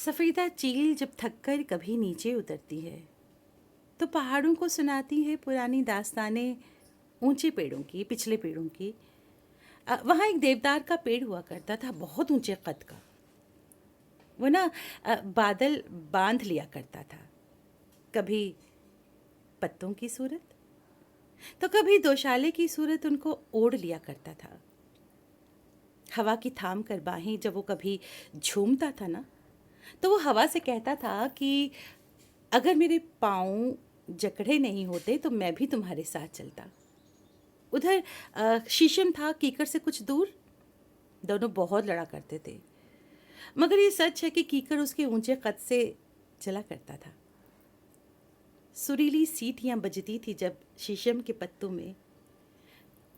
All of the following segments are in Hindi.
सफ़ेदा चील जब थककर कभी नीचे उतरती है तो पहाड़ों को सुनाती है पुरानी दास्तानें, ऊंचे पेड़ों की, पिछले पेड़ों की। वहाँ एक देवदार का पेड़ हुआ करता था, बहुत ऊंचे कद का। वो ना बादल बांध लिया करता था, कभी पत्तों की सूरत तो कभी दोशाले की सूरत उनको ओढ़ लिया करता था। हवा की थाम कर बाहें जब वो कभी झूमता था ना, तो वो हवा से कहता था कि अगर मेरे पाँव जकड़े नहीं होते तो मैं भी तुम्हारे साथ चलता। उधर शीशम था कीकर से कुछ दूर। दोनों बहुत लड़ा करते थे, मगर ये सच है कि कीकर उसके ऊंचे कद से चला करता था। सुरीली सीटियां बजती थी जब शीशम के पत्तों में,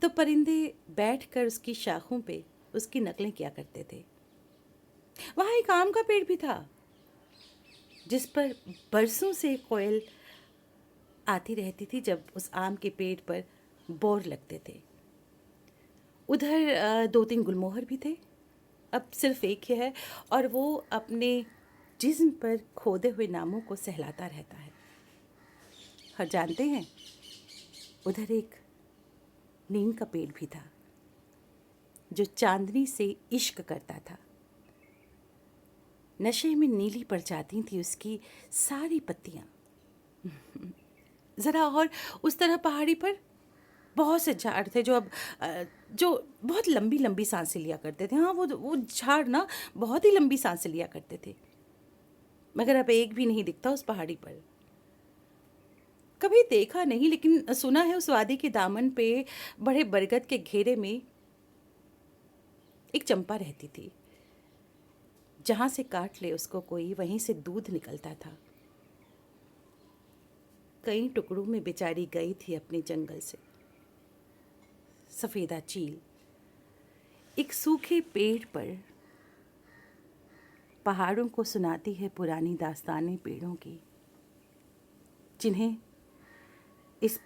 तो परिंदे बैठकर उसकी शाखों पे उसकी नकलें किया करते थे। वहाँ एक आम का पेड़ भी था जिस पर बरसों से कोयल आती रहती थी जब उस आम के पेड़ पर बोर लगते थे। उधर दो तीन गुलमोहर भी थे, अब सिर्फ एक ही है, और वो अपने जिस्म पर खोदे हुए नामों को सहलाता रहता है। और जानते हैं, उधर एक नीम का पेड़ भी था जो चांदनी से इश्क करता था। नशे में नीली पड़ जाती थी उसकी सारी पत्तियां। ज़रा और उस तरह पहाड़ी पर बहुत से झाड़ थे जो अब जो बहुत लंबी लंबी सांसें लिया करते थे। हाँ, वो झाड़ ना बहुत ही लंबी सांसें लिया करते थे, मगर अब एक भी नहीं दिखता उस पहाड़ी पर। कभी देखा नहीं, लेकिन सुना है उस वादी के दामन पे बड़े बरगद के घेरे में एक चंपा रहती थी। जहाँ से काट ले उसको कोई, वहीं से दूध निकलता था। कई टुकड़ों में बेचारी गई थी अपने जंगल से। सफ़ेदा चील एक सूखे पेड़ पर पहाड़ों को सुनाती है पुरानी दास्तानें पेड़ों की, जिन्हें इस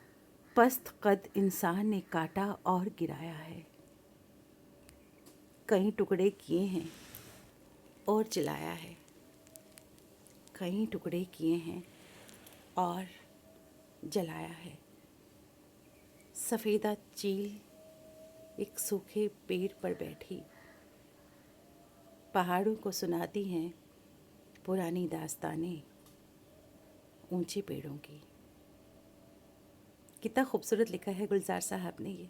पस्त कद इंसान ने काटा और गिराया है। कई टुकड़े किए हैं और जलाया है, कई टुकड़े किए हैं और जलाया है। सफ़ेदा चील एक सूखे पेड़ पर बैठी पहाड़ों को सुनाती हैं पुरानी दास्तानें, ऊंचे पेड़ों की। कितना खूबसूरत लिखा है गुलजार साहब ने ये।